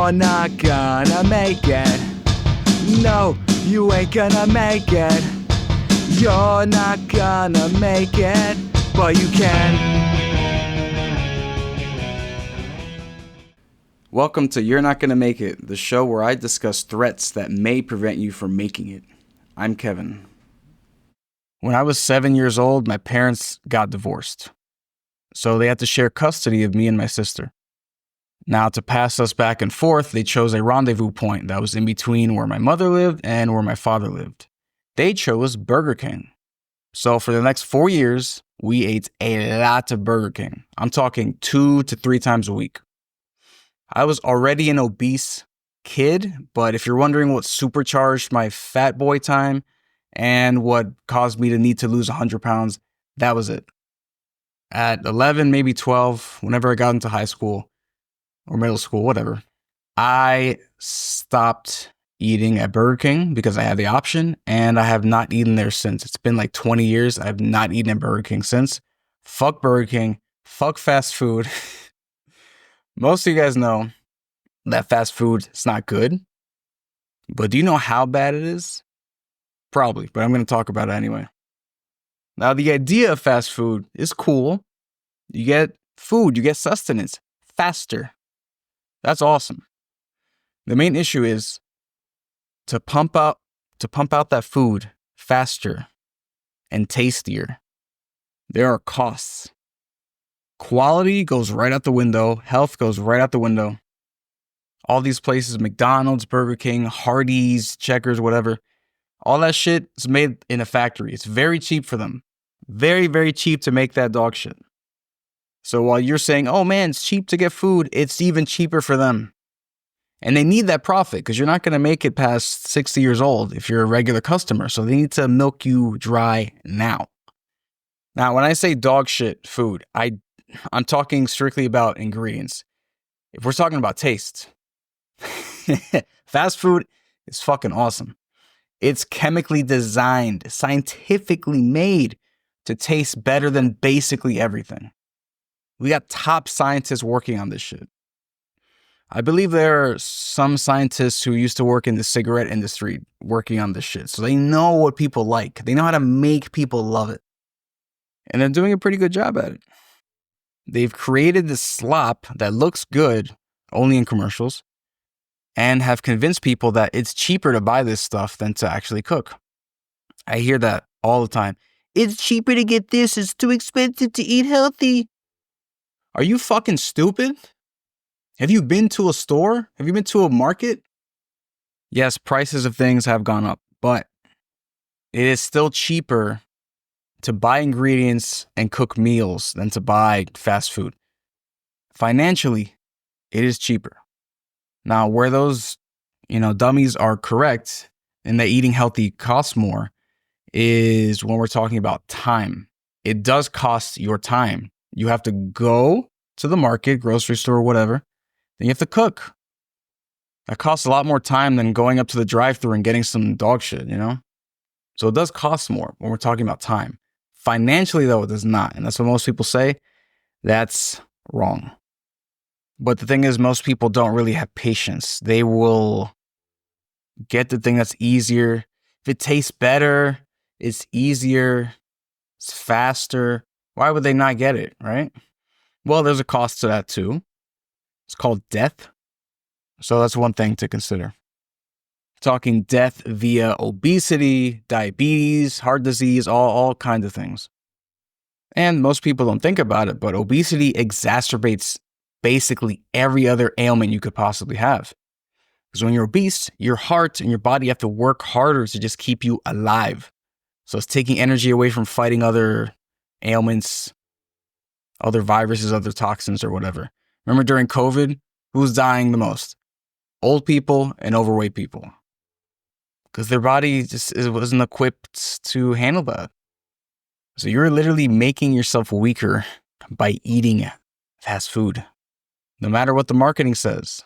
You're not gonna make it. No, you ain't gonna make it. You're not gonna make it, but you can. Welcome to You're Not Gonna Make It, the show where I discuss threats that may prevent you from making it. I'm Kevin. When I was 7 years old, my parents got divorced. So they had to share custody of me and my sister. Now, to pass us back and forth, they chose a rendezvous point that was in between where my mother lived and where my father lived. They chose Burger King. So for the next 4 years, we ate a lot of Burger King. I'm talking 2 to 3 times a week. I was already an obese kid, but if you're wondering what supercharged my fat boy time and what caused me to need to lose 100 pounds, that was it. At 11, maybe 12, whenever I got into high school or middle school, whatever, I stopped eating at Burger King because I had the option, and I have not eaten there since. It's been like 20 years. I've not eaten at Burger King since. Fuck Burger King. Fuck fast food. Most of you guys know that fast food is not good. But do you know how bad it is? Probably, but I'm going to talk about it anyway. Now, the idea of fast food is cool. You get food, you get sustenance faster. That's awesome. The main issue is to pump out that food faster and tastier. There are costs. Quality goes right out the window. Health goes right out the window. All these places, McDonald's, Burger King, Hardee's, Checkers, whatever, all that shit is made in a factory. It's very cheap for them. Very, very cheap to make that dog shit. So while you're saying, oh man, it's cheap to get food, it's even cheaper for them. And they need that profit because you're not going to make it past 60 years old if you're a regular customer. So they need to milk you dry now. Now, when I say dog shit food, I'm talking strictly about ingredients. If we're talking about taste, fast food is fucking awesome. It's chemically designed, scientifically made to taste better than basically everything. We got top scientists working on this shit. I believe there are some scientists who used to work in the cigarette industry working on this shit. So they know what people like. They know how to make people love it. And they're doing a pretty good job at it. They've created this slop that looks good only in commercials and have convinced people that it's cheaper to buy this stuff than to actually cook. I hear that all the time. It's cheaper to get this. It's too expensive to eat healthy. Are you fucking stupid? Have you been to a store? Have you been to a market? Yes, prices of things have gone up, but it is still cheaper to buy ingredients and cook meals than to buy fast food. Financially, it is cheaper. Now, where those, dummies are correct and that eating healthy costs more is when we're talking about time. It does cost your time. You have to go to the market, grocery store, whatever. Then you have to cook. That costs a lot more time than going up to the drive-thru and getting some dog shit, So it does cost more when we're talking about time. Financially, though, it does not. And that's what most people say. That's wrong. But the thing is, most people don't really have patience. They will get the thing that's easier. If it tastes better, it's easier, it's faster. Why would they not get it, right? Well, there's a cost to that too. It's called death. So that's one thing to consider. Talking death via obesity, diabetes, heart disease, all kinds of things. And most people don't think about it, but obesity exacerbates basically every other ailment you could possibly have. Because when you're obese, your heart and your body have to work harder to just keep you alive. So it's taking energy away from fighting other ailments, other viruses, other toxins, or whatever. Remember during COVID, who was dying the most? Old people and overweight people. Because their body just wasn't equipped to handle that. So you're literally making yourself weaker by eating fast food, no matter what the marketing says.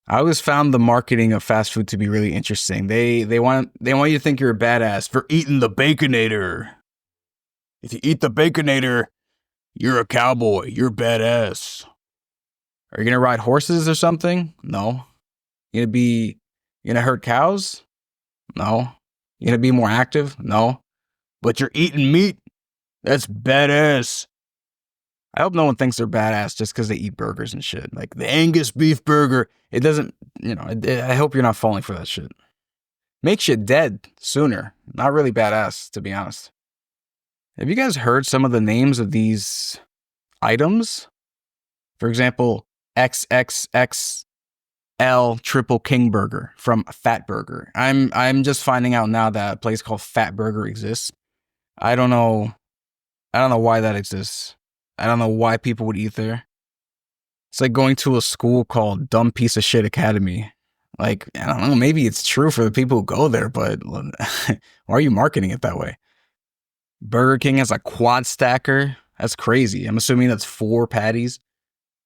I always found the marketing of fast food to be really interesting. They want you to think you're a badass for eating the Baconator. If you eat the Baconator, you're a cowboy. You're badass. Are you gonna ride horses or something? No. You gonna herd cows? No. You gonna be more active? No. But you're eating meat? That's badass. I hope no one thinks they're badass just because they eat burgers and shit. Like the Angus beef burger. It doesn't, I hope you're not falling for that shit. Makes you dead sooner. Not really badass, to be honest. Have you guys heard some of the names of these items? For example, XXXL Triple King Burger from Fat Burger. I'm just finding out now that a place called Fat Burger exists. I don't know why that exists. I don't know why people would eat there. It's like going to a school called Dumb Piece of Shit Academy. Like, I don't know, maybe it's true for the people who go there, but why are you marketing it that way? Burger King has a quad stacker. That's crazy. I'm assuming that's 4 patties.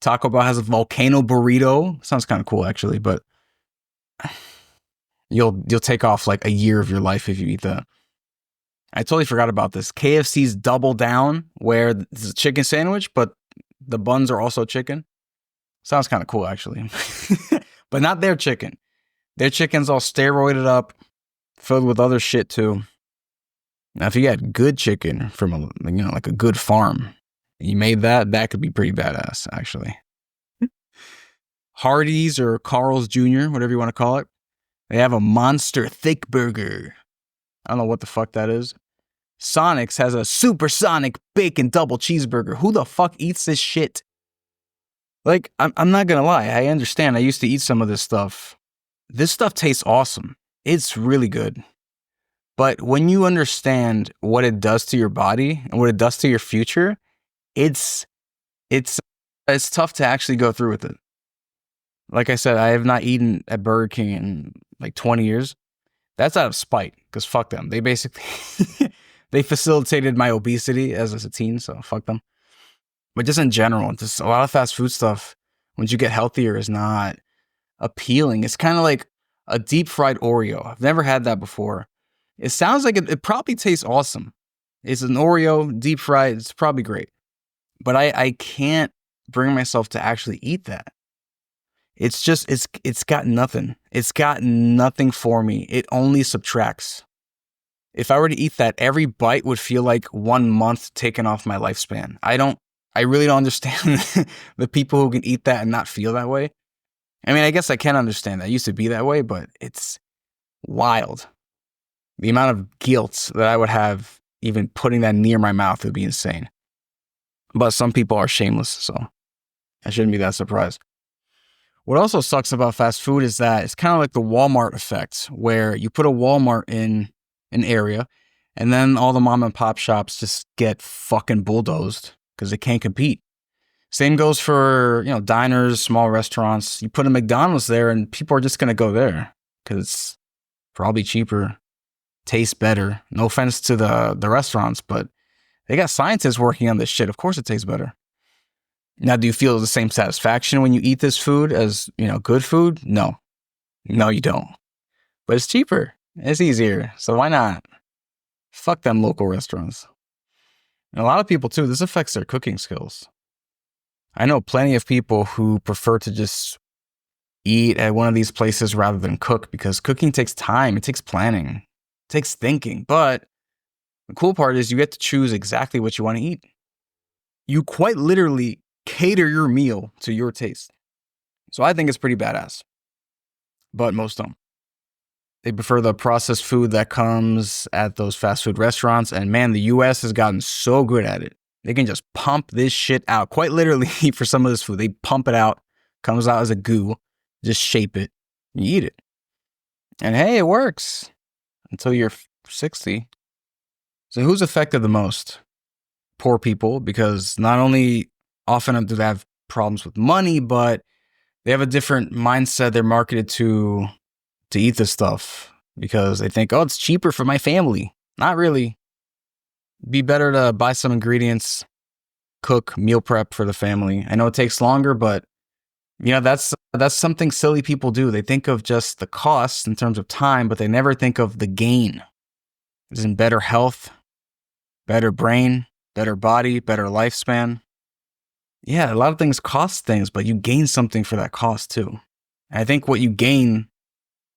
Taco Bell has a volcano burrito. Sounds kind of cool, actually, but you'll take off like a year of your life if you eat that. I totally forgot about this. KFC's Double Down, where it's a chicken sandwich, but the buns are also chicken. Sounds kind of cool, actually. But not their chicken. Their chicken's all steroided up, filled with other shit too. Now, if you had good chicken from like a good farm, you made that could be pretty badass, actually. Hardee's or Carl's Jr., whatever you want to call it. They have a monster thick burger. I don't know what the fuck that is. Sonic's has a supersonic bacon double cheeseburger. Who the fuck eats this shit? Like, I'm not gonna lie. I understand. I used to eat some of this stuff. This stuff tastes awesome. It's really good. But when you understand what it does to your body and what it does to your future, it's tough to actually go through with it. Like I said, I have not eaten at Burger King in like 20 years. That's out of spite, because fuck them. They basically they facilitated my obesity as a teen, so fuck them. But just in general, just a lot of fast food stuff, once you get healthier, is not appealing. It's kind of like a deep fried Oreo. I've never had that before. It sounds like it probably tastes awesome. It's an Oreo, deep fried. It's probably great. But I can't bring myself to actually eat that. It's just, it's got nothing. It's got nothing for me. It only subtracts. If I were to eat that, every bite would feel like 1 month taken off my lifespan. I really don't understand the people who can eat that and not feel that way. I mean, I guess I can understand that. I used to be that way, but it's wild. The amount of guilt that I would have even putting that near my mouth would be insane. But some people are shameless, so I shouldn't be that surprised. What also sucks about fast food is that it's kind of like the Walmart effect, where you put a Walmart in an area and then all the mom and pop shops just get fucking bulldozed because they can't compete. Same goes for, diners, small restaurants. You put a McDonald's there and people are just going to go there because it's probably cheaper, tastes better. No offense to the restaurants, but they got scientists working on this shit. Of course it tastes better. Now, do you feel the same satisfaction when you eat this food as, good food? No. No, you don't. But it's cheaper. It's easier. So why not? Fuck them local restaurants. And a lot of people, too, this affects their cooking skills. I know plenty of people who prefer to just eat at one of these places rather than cook, because cooking takes time. It takes planning. It takes thinking. But the cool part is you get to choose exactly what you want to eat. You quite literally cater your meal to your taste. So I think it's pretty badass. But most don't. They prefer the processed food that comes at those fast food restaurants. And man, the US has gotten so good at it. They can just pump this shit out. Quite literally, for some of this food, they pump it out, comes out as a goo, just shape it, you eat it. And hey, it works until you're 60. So who's affected the most? Poor people, because not only often do they have problems with money, but they have a different mindset. They're marketed to eat this stuff because they think, oh, it's cheaper for my family. Not really. Be better to buy some ingredients, cook, meal prep for the family. I know it takes longer, but that's something silly people do. They think of just the cost in terms of time, but they never think of the gain. It's in better health, better brain, better body, better lifespan. Yeah, a lot of things cost things, but you gain something for that cost too. And I think what you gain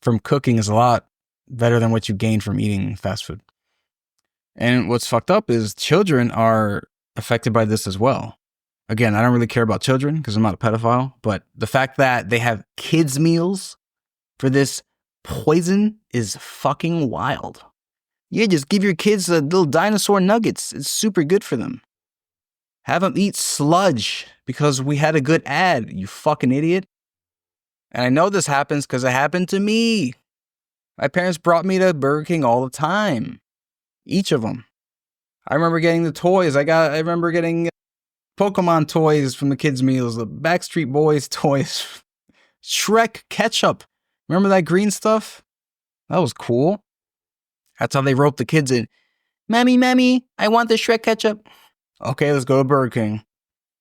from cooking is a lot better than what you gain from eating fast food. And what's fucked up is children are affected by this as well. Again, I don't really care about children because I'm not a pedophile, but the fact that they have kids' meals for this poison is fucking wild. Yeah, just give your kids little dinosaur nuggets. It's super good for them. Have them eat sludge because we had a good ad, you fucking idiot. And I know this happens because it happened to me. My parents brought me to Burger King all the time. Each of them. I remember getting the toys. I remember getting Pokemon toys from the kids' meals, the Backstreet Boys toys, Shrek ketchup. Remember that green stuff? That was cool. That's how they rope the kids in. Mammy, I want the Shrek ketchup. Okay, let's go to Burger King.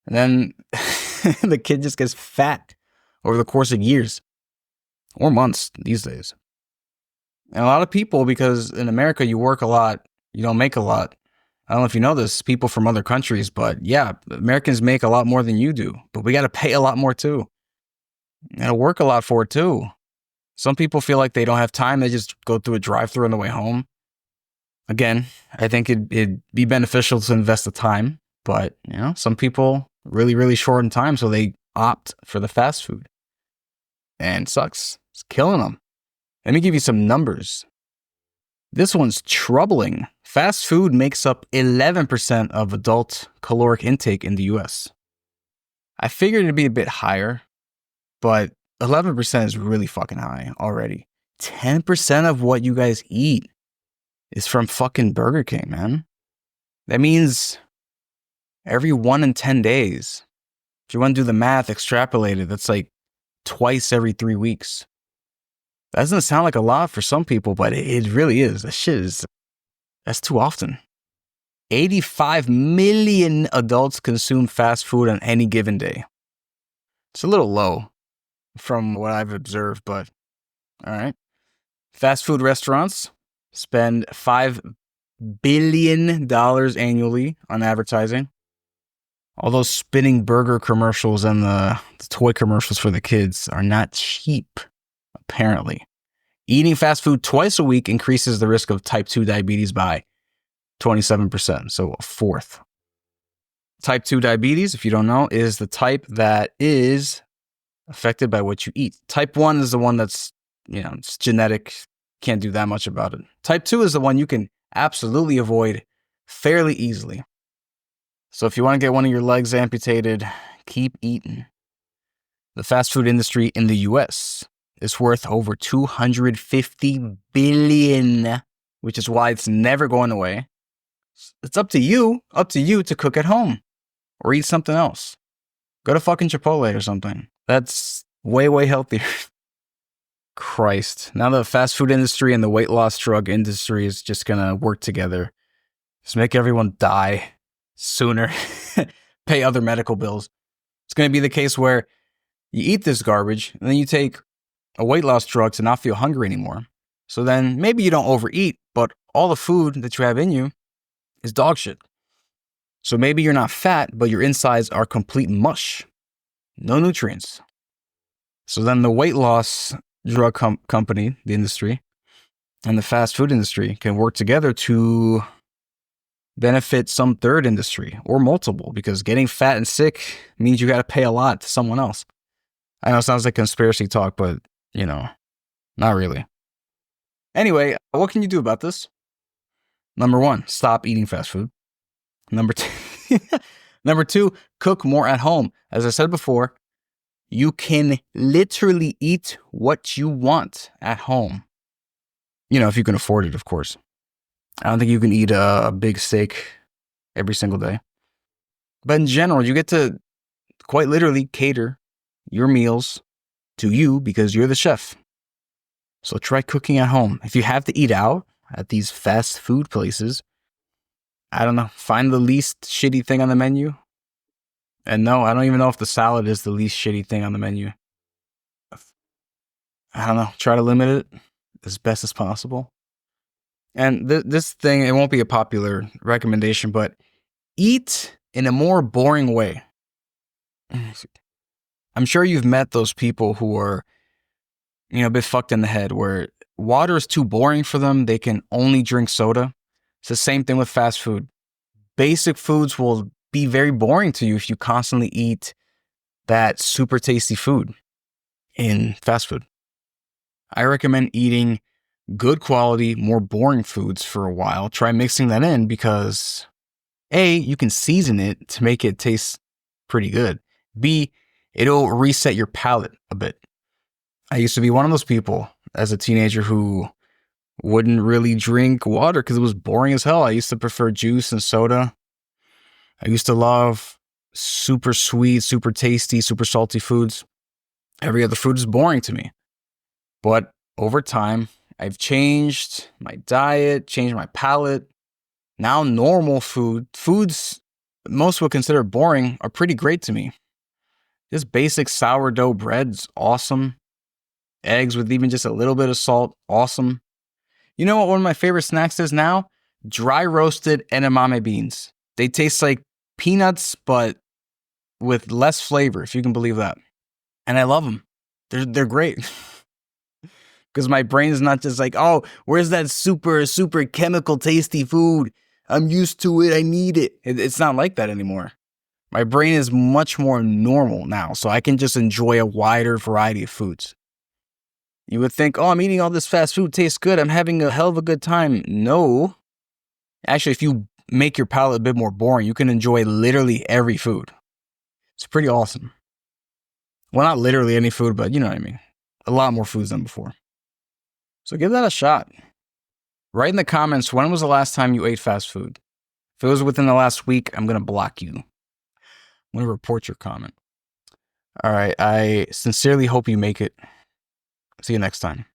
And then the kid just gets fat over the course of years or months these days. And a lot of people, because in America you work a lot, you don't make a lot. I don't know if you know this, people from other countries, but yeah, Americans make a lot more than you do, but we got to pay a lot more too. And work a lot for it too. Some people feel like they don't have time. They just go through a drive-thru on the way home. Again, I think it'd be beneficial to invest the time, but you know, some people really, really short in time, so they opt for the fast food. And it sucks. It's killing them. Let me give you some numbers. This one's troubling. Fast food makes up 11% of adult caloric intake in the US. I figured it'd be a bit higher, but 11% is really fucking high already. 10% of what you guys eat is from fucking Burger King, man. That means every 1 in 10 days. If you want to do the math, extrapolate it, that's like twice every 3 weeks. That doesn't sound like a lot for some people, but it really is. That's too often. 85 million adults consume fast food on any given day. It's a little low from what I've observed, but all right. Fast food restaurants spend $5 billion annually on advertising. All those spinning burger commercials and the toy commercials for the kids are not cheap, apparently. Eating fast food twice a week increases the risk of type 2 diabetes by 27%, so a fourth. Type 2 diabetes, if you don't know, is the type that is affected by what you eat. Type 1 is the one that's, it's genetic, can't do that much about it. Type 2 is the one you can absolutely avoid fairly easily. So if you want to get one of your legs amputated, keep eating. The fast food industry in the US is worth over $250 billion, which is why it's never going away. It's up to you to cook at home or eat something else. Go to fucking Chipotle or something. That's way, way healthier. Christ. Now the fast food industry and the weight loss drug industry is just going to work together. Just make everyone die sooner. Pay other medical bills. It's going to be the case where you eat this garbage and then you take a weight loss drug to not feel hungry anymore. So then maybe you don't overeat, but all the food that you have in you is dog shit. So maybe you're not fat, but your insides are complete mush. No nutrients. So then the weight loss drug company, the industry, and the fast food industry can work together to benefit some third industry or multiple, because getting fat and sick means you got to pay a lot to someone else. I know it sounds like conspiracy talk, but, not really. Anyway, what can you do about this? Number 1, stop eating fast food. Number 2, cook more at home. As I said before, you can literally eat what you want at home. If you can afford it, of course. I don't think you can eat a big steak every single day. But in general, you get to quite literally cater your meals to you because you're the chef. So try cooking at home. If you have to eat out at these fast food places, I don't know, find the least shitty thing on the menu. And no, I don't even know if the salad is the least shitty thing on the menu. I don't know, try to limit it as best as possible. And this thing, it won't be a popular recommendation, but eat in a more boring way. I'm sure you've met those people who are, a bit fucked in the head where water is too boring for them. They can only drink soda. It's the same thing with fast food. Basic foods will be very boring to you if you constantly eat that super tasty food in fast food. I recommend eating good quality, more boring foods for a while. Try mixing that in because A, you can season it to make it taste pretty good. B, it'll reset your palate a bit. I used to be one of those people as a teenager who wouldn't really drink water because it was boring as hell. I used to prefer juice and soda. I used to love super sweet, super tasty, super salty foods. Every other food is boring to me. But over time, I've changed my diet, changed my palate. Now normal foods most would consider boring, are pretty great to me. Just basic sourdough bread's awesome. Eggs with even just a little bit of salt, awesome. You know what one of my favorite snacks is now? Dry roasted edamame beans. They taste like peanuts, but with less flavor, if you can believe that. And I love them. They're great. Because my brain is not just like, oh, where's that super, super chemical tasty food? I'm used to it. I need it. It's not like that anymore. My brain is much more normal now, so I can just enjoy a wider variety of foods. You would think, oh, I'm eating all this fast food, tastes good. I'm having a hell of a good time. No. Actually, if you make your palate a bit more boring, you can enjoy literally every food. It's pretty awesome. Well, not literally any food, but you know what I mean. A lot more foods than before. So give that a shot. Write in the comments, when was the last time you ate fast food? If it was within the last week, I'm going to block you. I'm going to report your comment. All right. I sincerely hope you make it. See you next time.